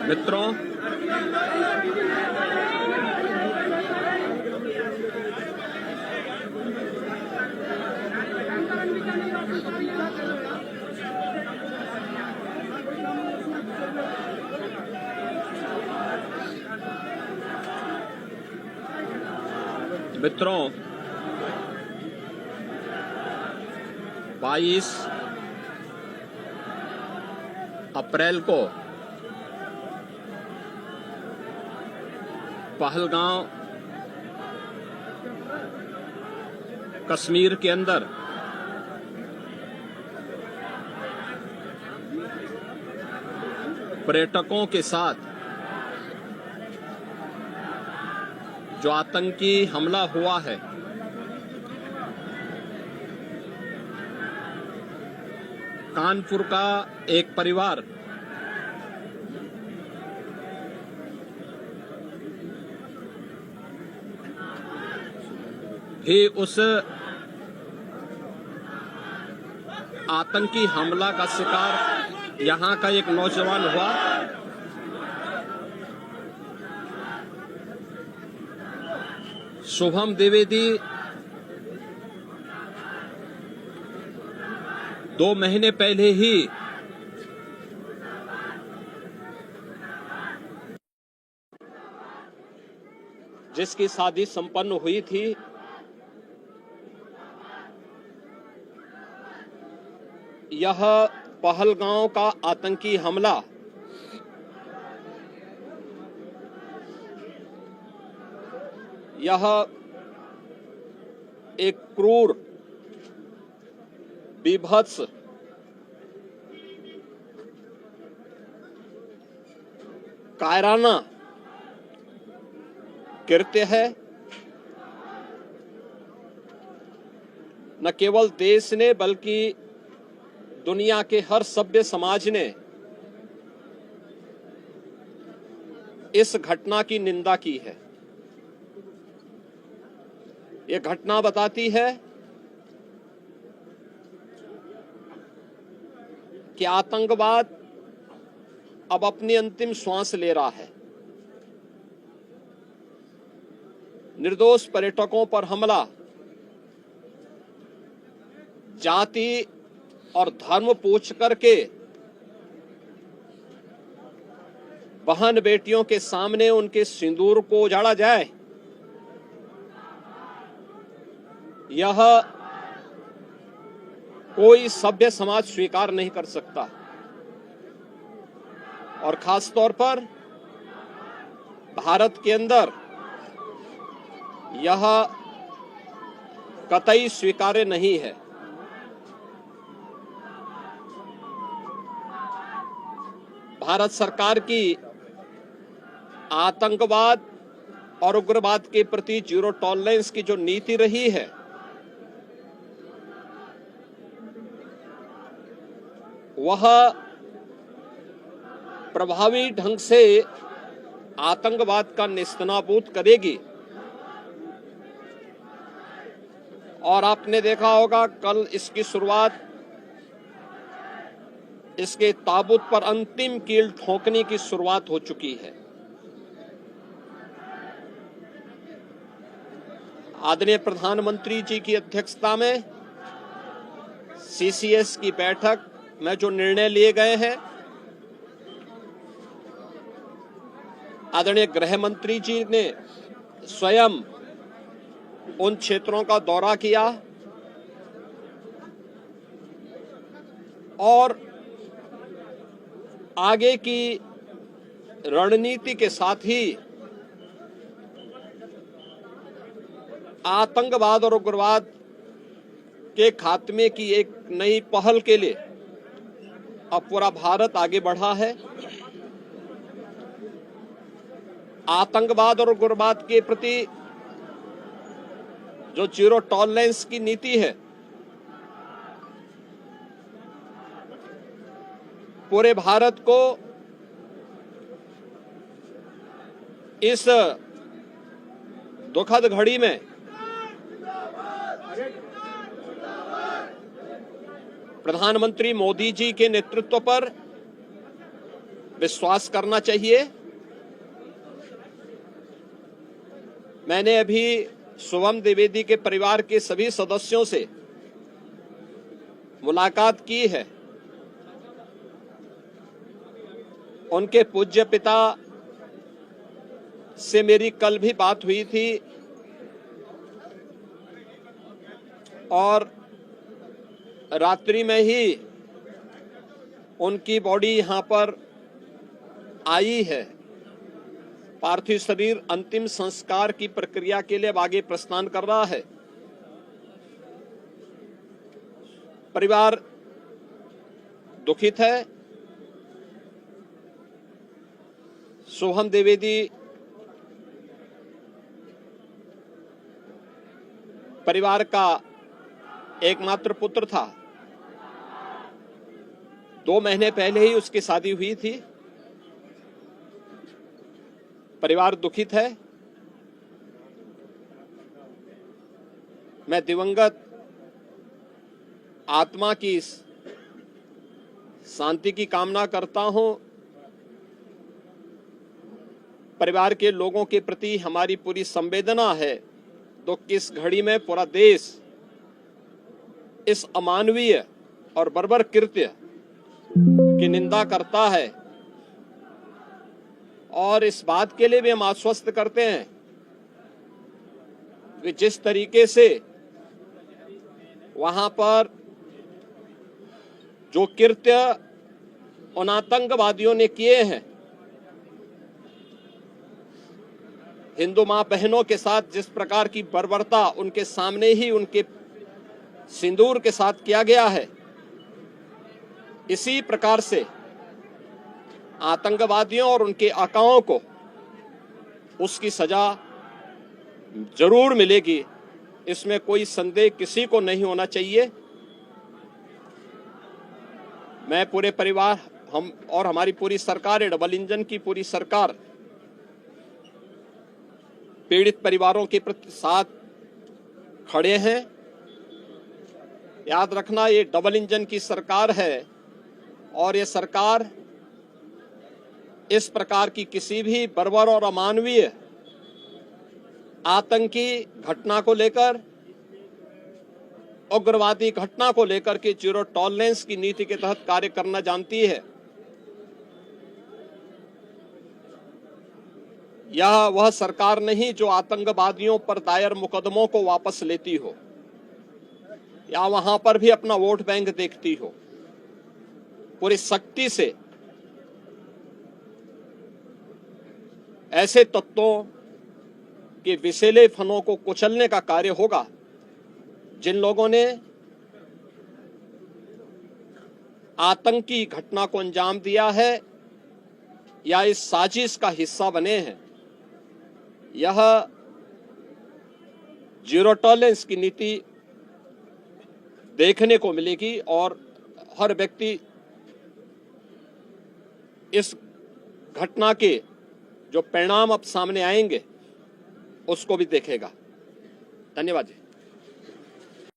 मित्रों, मित्रों 22 अप्रैल को पहलगांव कश्मीर के अंदर पर्यटकों के साथ जो आतंकी हमला हुआ है, कानपुर का एक परिवार भी उस आतंकी हमला का शिकार यहां का एक नौजवान हुआ। शुभम द्विवेदी 2 महीने पहले ही जिसकी शादी संपन्न हुई थी, यह पहलगांव का आतंकी हमला यह एक क्रूर, बीभत्स, कायराना कृत्य है। न केवल देश ने बल्कि दुनिया के हर सभ्य समाज ने इस घटना की निंदा की है। यह घटना बताती है कि आतंकवाद अब अपनी अंतिम श्वास ले रहा है। निर्दोष पर्यटकों पर हमला जाति और धर्म पूछ करके बहन बेटियों के सामने उनके सिंदूर को उजाड़ा जाए, यह कोई सभ्य समाज स्वीकार नहीं कर सकता। और खास तौर पर भारत के अंदर यह कतई स्वीकार्य नहीं है। भारत सरकार की आतंकवाद और उग्रवाद के प्रति जीरो टॉलरेंस की जो नीति रही है, वह प्रभावी ढंग से आतंकवाद का नेस्तनाबूद करेगी। और आपने देखा होगा, कल इसकी शुरुआत, इसके ताबूत पर अंतिम कील ठोकने की शुरुआत हो चुकी है। आदरणीय प्रधानमंत्री जी की अध्यक्षता में सीसीएस की बैठक में जो निर्णय लिए गए हैं, आदरणीय गृह मंत्री जी ने स्वयं उन क्षेत्रों का दौरा किया और आगे की रणनीति के साथ ही आतंकवाद और उग्रवाद के खात्मे की एक नई पहल के लिए अब पूरा भारत आगे बढ़ा है। आतंकवाद और उग्रवाद के प्रति जो जीरो टॉलरेंस की नीति है, पूरे भारत को इस दुखद घड़ी में प्रधानमंत्री मोदी जी के नेतृत्व पर विश्वास करना चाहिए। मैंने अभी शुभम द्विवेदी के परिवार के सभी सदस्यों से मुलाकात की है। उनके पूज्य पिता से मेरी कल भी बात हुई थी और रात्रि में ही उनकी बॉडी यहां पर आई है। पार्थिव शरीर अंतिम संस्कार की प्रक्रिया के लिए आगे प्रस्थान कर रहा है। परिवार दुखित है। शुभम द्विवेदी परिवार का एकमात्र पुत्र था। 2 महीने पहले ही उसकी शादी हुई थी। परिवार दुखित है। मैं दिवंगत आत्मा की शांति की कामना करता हूं। परिवार के लोगों के प्रति हमारी पूरी संवेदना है। दुख की इस घड़ी में पूरा देश इस अमानवीय और बर्बर कृत्य की निंदा करता है और इस बात के लिए भी हम आश्वस्त करते हैं कि जिस तरीके से वहां पर जो कृत्य उन आतंकवादियों ने किए हैं, हिंदू मां बहनों के साथ जिस प्रकार की बर्बरता उनके सामने ही उनके सिंदूर के साथ किया गया है, इसी प्रकार से आतंकवादियों और उनके आकाओं को उसकी सजा जरूर मिलेगी। इसमें कोई संदेह किसी को नहीं होना चाहिए। मैं पूरे परिवार, हम और हमारी पूरी सरकार, डबल इंजन की पूरी सरकार पीड़ित परिवारों के प्रति साथ खड़े हैं। याद रखना, ये डबल इंजन की सरकार है और ये सरकार इस प्रकार की किसी भी बर्बर और अमानवीय आतंकी घटना को लेकर, उग्रवादी घटना को लेकर के जीरो टॉलरेंस की नीति के तहत कार्य करना जानती है। यह वह सरकार नहीं जो आतंकवादियों पर दायर मुकदमों को वापस लेती हो या वहां पर भी अपना वोट बैंक देखती हो। पूरी सख्ती से ऐसे तत्वों के विषैले फनों को कुचलने का कार्य होगा जिन लोगों ने आतंकी घटना को अंजाम दिया है या इस साजिश का हिस्सा बने हैं। यह जीरो टॉलरेंस की नीति देखने को मिलेगी और हर व्यक्ति इस घटना के जो परिणाम अब सामने आएंगे उसको भी देखेगा। धन्यवाद जी।